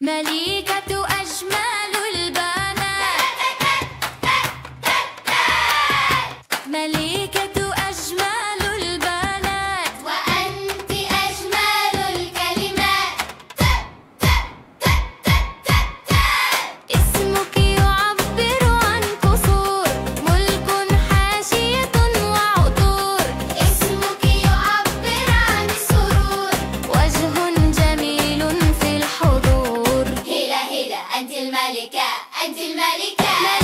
مليكة أجمل البنات، مليكة أجمل البنات، وأنت أجمل الكلمات. اسمك يعبر عن قصور، ملك حاشية وعطور. اسمك يعبر عن السرور، وجه جميل في الحضور. هلا هلا أنت الملكة، أنت الملكة.